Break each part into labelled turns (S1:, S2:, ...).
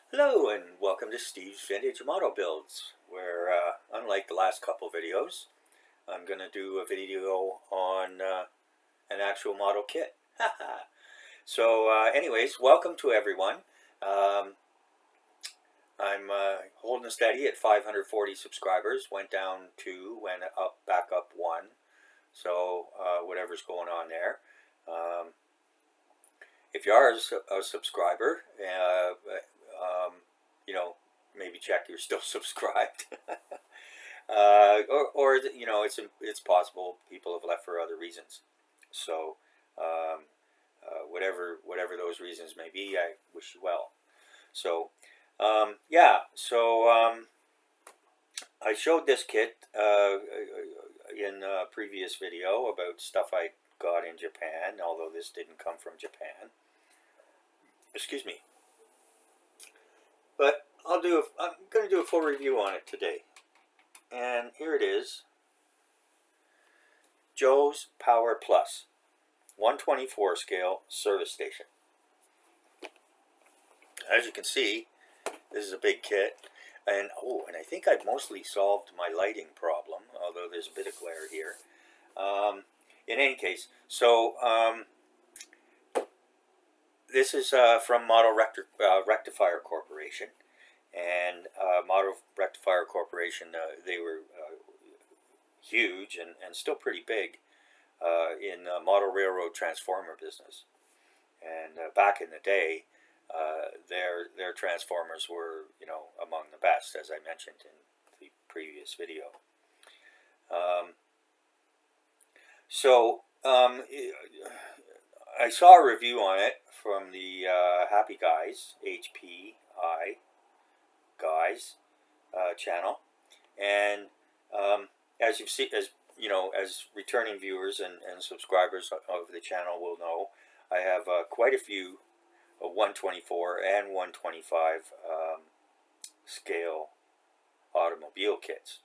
S1: Hello and welcome to Steve's Vintage Model Builds, where unlike the last couple videos, I'm going to do a video on an actual model kit. So anyways, welcome to everyone. I'm holding steady at 540 subscribers, went down 2, went up, back up 1, so whatever's going on there. If you are a subscriber, you know, maybe check you're still subscribed. Or you know, it's possible people have left for other reasons. So whatever those reasons may be, I wish you well. So yeah, so I showed this kit in a previous video about stuff I got in Japan, although this didn't come from Japan. Excuse me. But I'm going to do a full review on it today. And here it is. Joe's Power Plus 124 scale service station. As you can see, this is a big kit. And I think I've mostly solved my lighting problem, although there's a bit of glare here. In any case, so this is from Model Rectifier Corporation. And Model Rectifier Corporation, they were huge and still pretty big in the model railroad transformer business. And back in the day, their transformers were, you know, among the best, as I mentioned in the previous video. I saw a review on it from the Happy Guys, HPI Guys channel, and as you've seen, as you know, as returning viewers and subscribers of the channel will know, I have quite a few 124 and 125 scale automobile kits.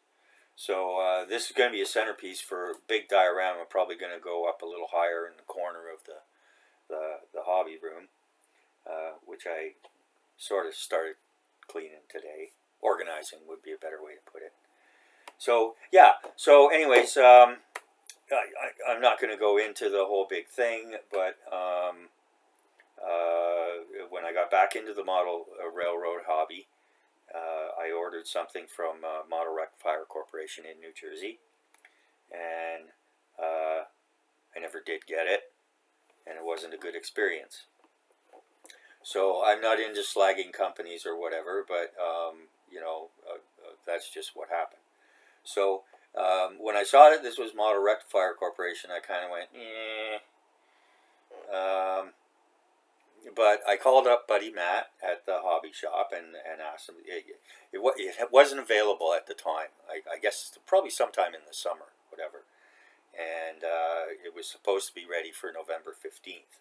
S1: So this is going to be a centerpiece for a big diorama, probably going to go up a little higher in the corner of the hobby room, which I sort of started cleaning today. Organizing would be a better way to put it. So yeah, so anyways, I'm not going to go into the whole big thing, but when I got back into the model railroad hobby, I ordered something from Model Rectifier Corporation in New Jersey, and I never did get it, and it wasn't a good experience. So I'm not into slagging companies or whatever, but you know, that's just what happened. So when I saw that this was Model Rectifier Corporation, I kind of went, but I called up Buddy Matt at the hobby shop and asked him. It wasn't available at the time. I guess probably sometime in the summer, whatever. And it was supposed to be ready for November 15th,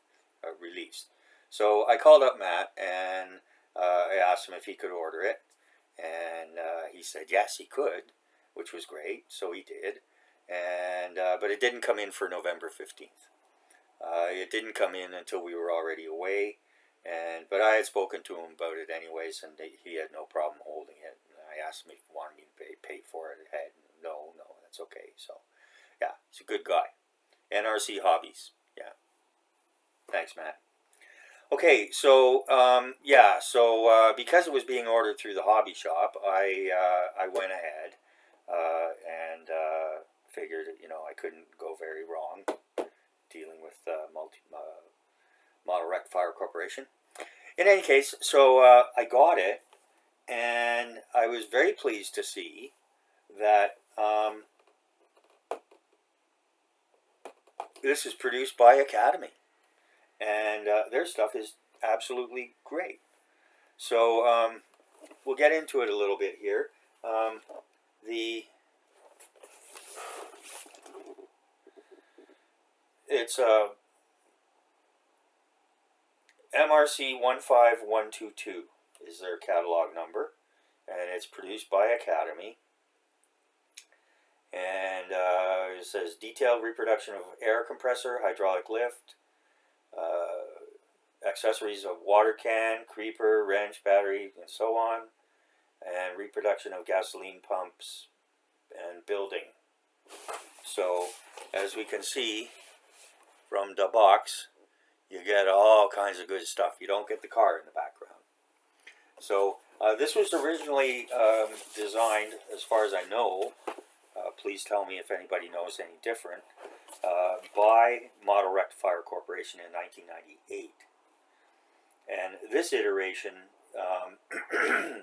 S1: released. So I called up Matt and I asked him if he could order it. And he said yes, he could, which was great. So he did. And but it didn't come in for November 15th. It didn't come in until we were already away, but I had spoken to him about it anyways, and he had no problem holding it. And I asked him if he wanted me to pay for it. No, that's okay. So, yeah, he's a good guy. NRC Hobbies, yeah. Thanks, Matt. Okay, so yeah, so because it was being ordered through the hobby shop, I went ahead and figured, you know, I couldn't go very wrong dealing with Model Rectifier Corporation. In any case, so I got it, and I was very pleased to see that this is produced by Academy, and their stuff is absolutely great. So we'll get into it a little bit here. It's MRC 15122 is their catalog number, and it's produced by Academy. And it says detailed reproduction of air compressor, hydraulic lift, accessories of water can, creeper, wrench, battery, and so on, and reproduction of gasoline pumps and building. So, as we can see from the box, you get all kinds of good stuff. You don't get the car in the background. So, this was originally designed, as far as I know, please tell me if anybody knows any different, by Model Rectifier Corporation in 1998. And this iteration,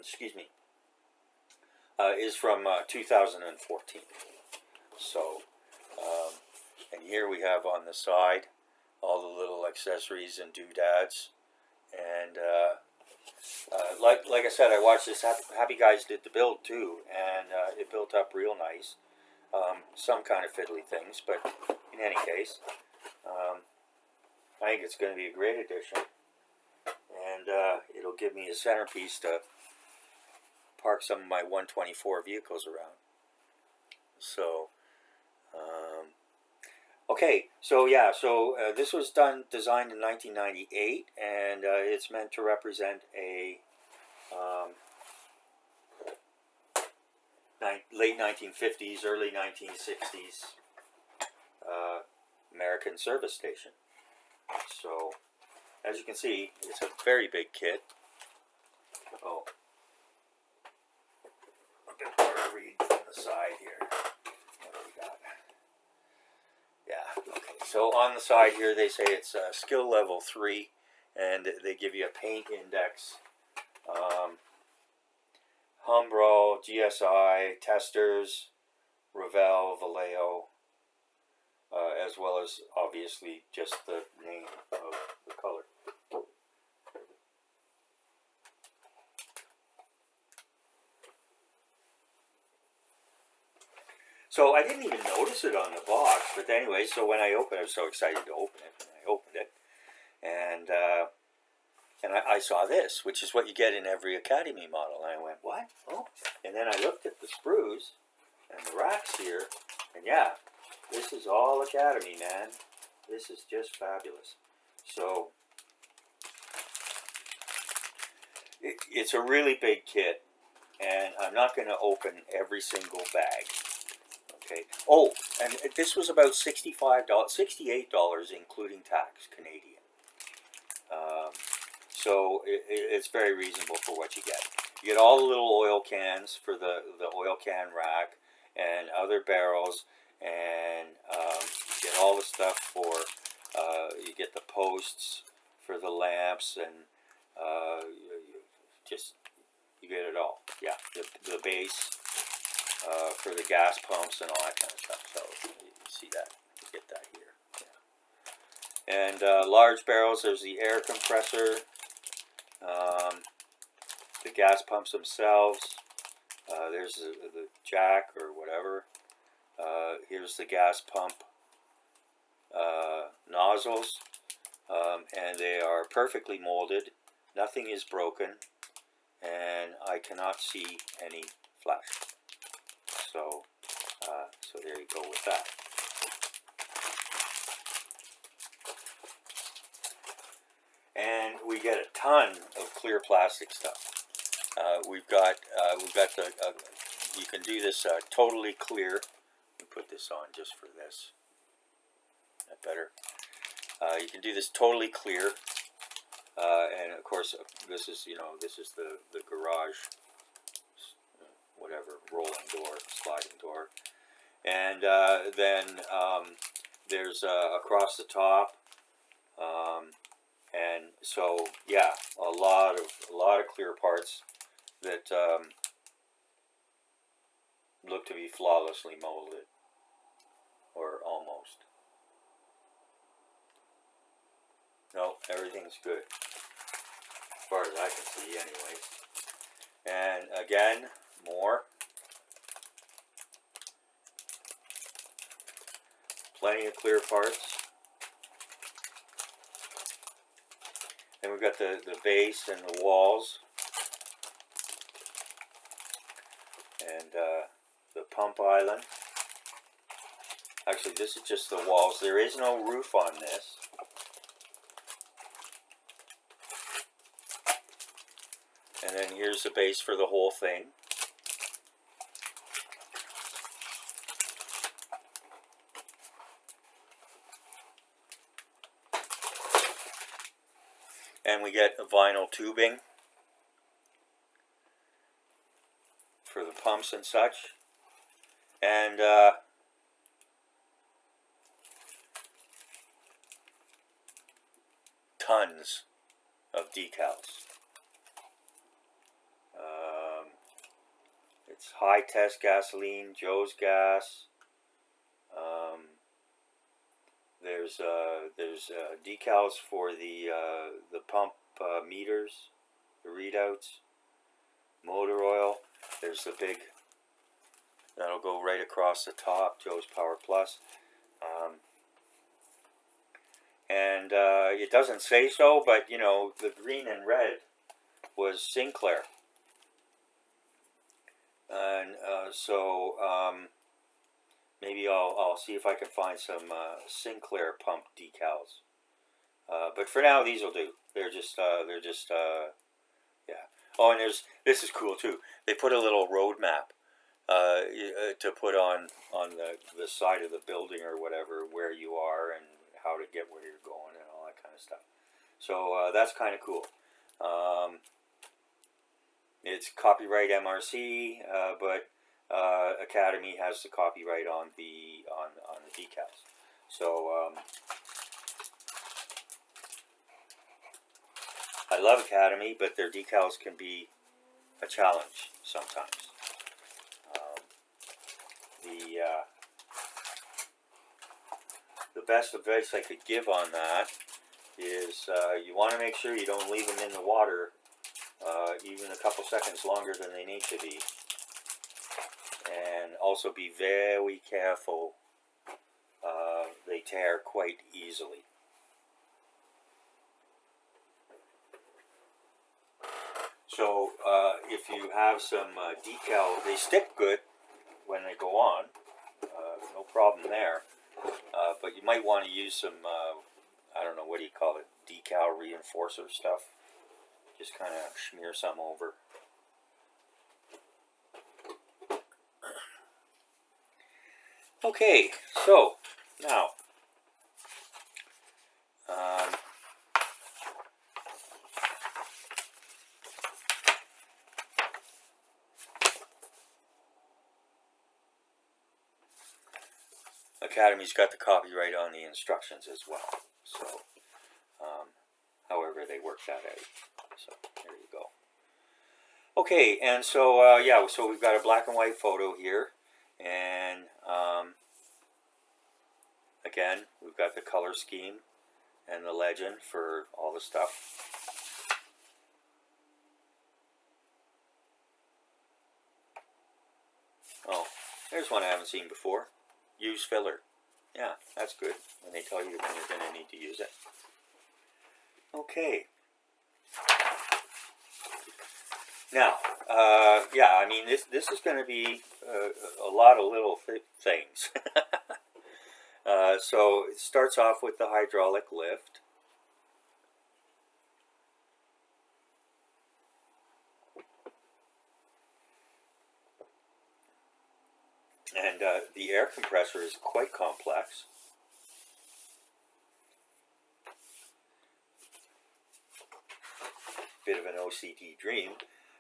S1: excuse me, is from 2014. So, and here we have on the side all the little accessories and doodads. And like I said, I watched this. Happy Guys did the build too, and it built up real nice. Some kind of fiddly things, but in any case, I think it's going to be a great addition. And it'll give me a centerpiece to park some of my 124 vehicles around. So, okay, so yeah, this was designed in 1998, and it's meant to represent a late 1950s, early 1960s American service station. So, as you can see, it's a very big kit. Oh, a bit more to read from the side here. What do we got? Yeah, okay. So on the side here, they say it's skill level 3, and they give you a paint index. Humbrol, GSI, testers, Revell, Vallejo, as well as obviously just the name of the color. So I didn't even notice it on the box, but anyway, so when I opened it, I was so excited to open it, and I opened it, and I saw this, which is what you get in every Academy model, and I went, what? Oh, and then I looked at the sprues and the racks here, and yeah, this is all Academy, man. This is just fabulous. So, it's a really big kit, and I'm not going to open every single bag. Okay. Oh, and this was about $68, including tax, Canadian. So it's very reasonable for what you get. You get all the little oil cans for the oil can rack, and other barrels, and you get all the stuff for, you get the posts for the lamps, and you get it all. Yeah, the base for the gas pumps and all that kind of stuff. So you see that, you get that here. Yeah. And large barrels, there's the air compressor, the gas pumps themselves, there's the jack or whatever, here's the gas pump nozzles, and they are perfectly molded, nothing is broken, and I cannot see any flash. So, so there you go with that. And we get a ton of clear plastic stuff. We've got the, you can do this totally clear. Let me put this on just for this. That better. You can do this totally clear. And of course, this is, this is the garage, whatever, rolling door, sliding door. And then there's across the top. And so, yeah, a lot of clear parts that look to be flawlessly molded, or almost. No, everything's good, as far as I can see, anyways. And again, more. Plenty of clear parts. And we've got the base and the walls, and the pump island. Actually, this is just the walls. There is no roof on this. And then here's the base for the whole thing. And we get a vinyl tubing for the pumps and such. And tons of decals. It's high test gasoline, Joe's gas. There's decals for the pump meters, the readouts, motor oil. There's the big, that'll go right across the top, Joe's Power Plus. And it doesn't say so, but you know, the green and red was Sinclair. And so maybe I'll see if I can find some Sinclair pump decals. But for now, these will do. They're just yeah. Oh, and this is cool too. They put a little road map to put on the side of the building or whatever, where you are and how to get where you're going and all that kind of stuff. So that's kind of cool. It's copyright MRC, but Academy has the copyright on the decals. So I love Academy, but their decals can be a challenge sometimes. The best advice I could give on that is you want to make sure you don't leave them in the water even a couple seconds longer than they need to be, and also be very careful. They tear quite easily. So if you have some decal, they stick good when they go on, no problem there, but you might want to use some I don't know, what do you call it, decal reinforcer stuff. Just kind of smear some over. Okay, so now Academy's got the copyright on the instructions as well. So however they work that out. So there you go. Okay, and so yeah, so we've got a black and white photo here, and again, we've got the color scheme and the legend for all the stuff. Oh, there's one I haven't seen before. Use filler. Yeah, that's good when they tell you when you're going to need to use it. Okay. Now, yeah, I mean, this is going to be a lot of little things. So it starts off with the hydraulic lift. And the air compressor is quite complex. Bit of an OCD dream.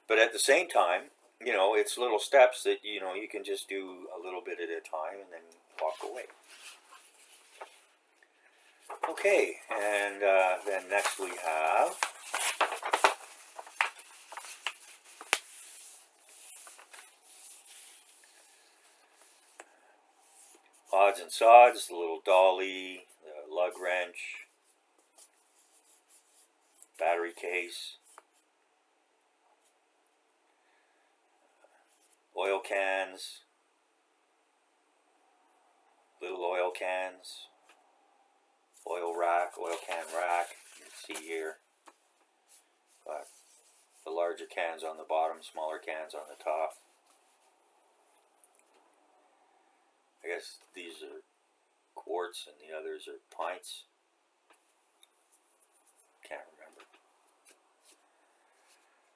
S1: But at the same time, you know, it's little steps that, you know, you can just do a little bit at a time and then walk away. Okay, and then next we have odds and sods, the little dolly, the lug wrench, battery case, oil cans, little oil cans, oil rack, oil can rack, you can see here. But the larger cans on the bottom, smaller cans on the top. I guess these are quarts and the others are pints. Can't remember.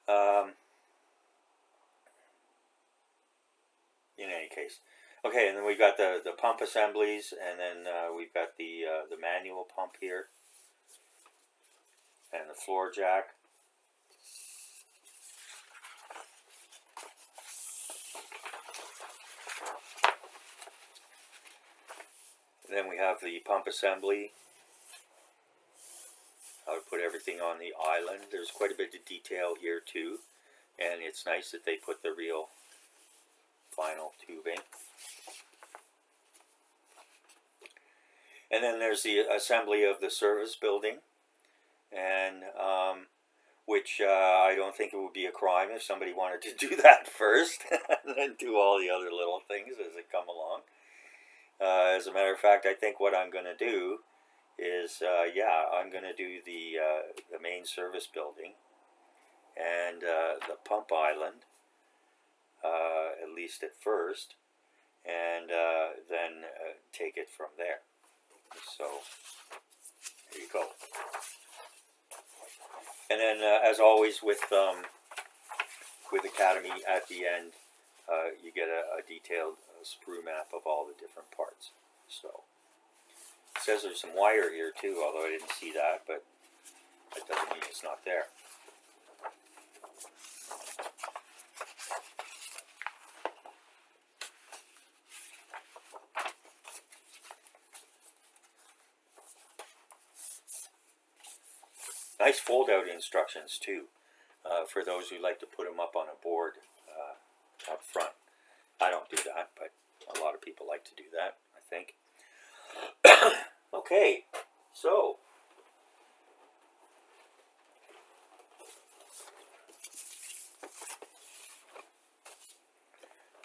S1: Um, in any case, okay, and then we've got the pump assemblies, and then we've got the manual pump here, and the floor jack. And then we have the pump assembly. I would put everything on the island. There's quite a bit of detail here too, and it's nice that they put the real final tubing. And then there's the assembly of the service building, and which I don't think it would be a crime if somebody wanted to do that first and then do all the other little things as they come along. As a matter of fact, I think what I'm going to do is, yeah, I'm going to do the main service building and the pump island, at least at first, and then take it from there. So there you go. And then, as always, with Academy, at the end, you get a detailed sprue map of all the different parts. So it says there's some wire here too, although I didn't see that, but that doesn't mean it's not there. Nice fold-out instructions too, for those who like to put them up on a board up front. I don't do that, but a lot of people like to do that, I think. Okay, so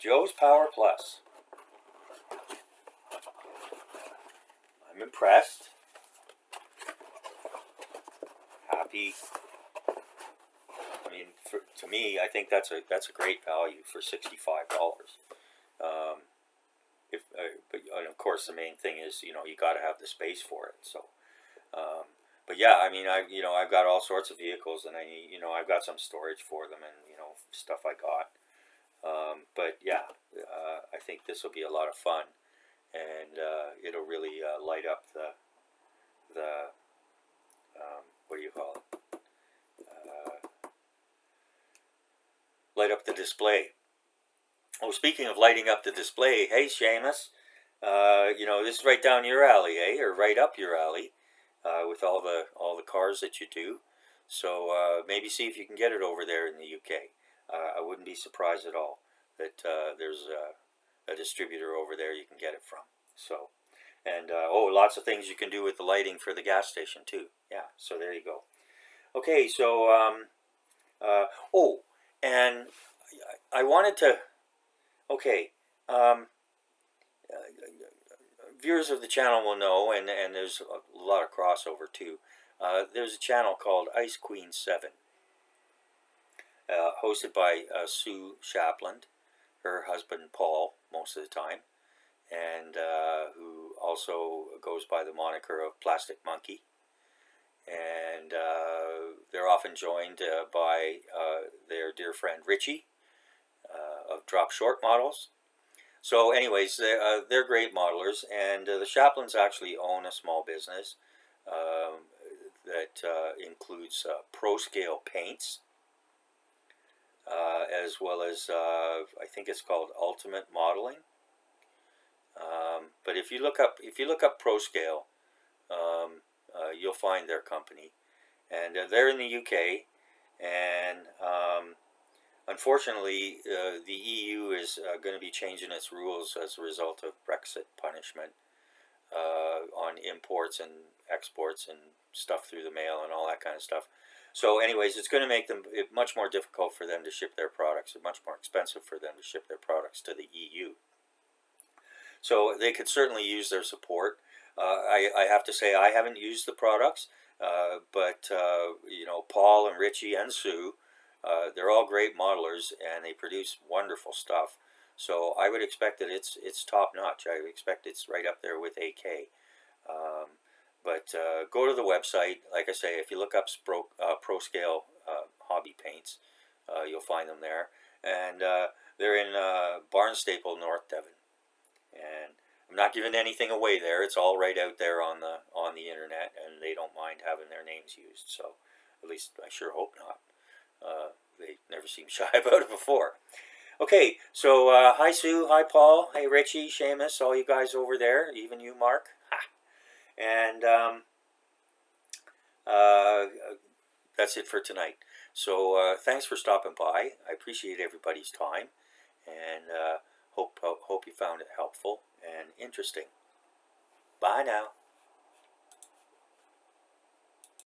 S1: Joe's Power Plus. I'm impressed. Happy. I mean, to me, I think that's a great value for $65. But of course, the main thing is, you got to have the space for it. So, but yeah, I mean, I've got all sorts of vehicles, and I've got some storage for them, and stuff I got. But yeah, I think this will be a lot of fun, and it'll really light up the what do you call it? Light up the display. Oh, speaking of lighting up the display, hey Seamus, this is right down your alley, eh? Or right up your alley, with all the cars that you do. So maybe see if you can get it over there in the UK. I wouldn't be surprised at all that there's a distributor over there you can get it from. So, and lots of things you can do with the lighting for the gas station too. Yeah, so there you go. Okay, so and I wanted to. Okay, viewers of the channel will know, and there's a lot of crossover too. There's a channel called Ice Queen 7, hosted by Sue Shapland, her husband Paul, most of the time, and who also goes by the moniker of Plastic Monkey. And they're often joined by their dear friend Richie of Drop Short Models. So anyways, they're great modelers, and the Shaplands actually own a small business that includes pro-scale paints, as well as I think it's called Ultimate Modeling. But if you look up pro-scale, you'll find their company, and they're in the UK, and unfortunately, the EU is going to be changing its rules as a result of Brexit punishment on imports and exports and stuff through the mail and all that kind of stuff. So anyways, it's going to make it much more difficult for them to ship their products, and much more expensive for them to ship their products to the EU. So they could certainly use their support. I have to say I haven't used the products, but Paul and Richie and Sue, they're all great modelers, and they produce wonderful stuff. So I would expect that it's top notch. I would expect it's right up there with AK. But go to the website. Like I say, if you look up pro scale hobby paints, you'll find them there. And they're in Barnstaple, North Devon. And I'm not giving anything away there. It's all right out there on the internet, and they don't mind having their names used. So, at least I sure hope not. They never seemed shy about it before. Okay, so hi Sue, hi Paul, hey Richie, Seamus, all you guys over there, even you, Mark. Ha. And that's it for tonight. So thanks for stopping by. I appreciate everybody's time, and hope you found it helpful and interesting. Bye now.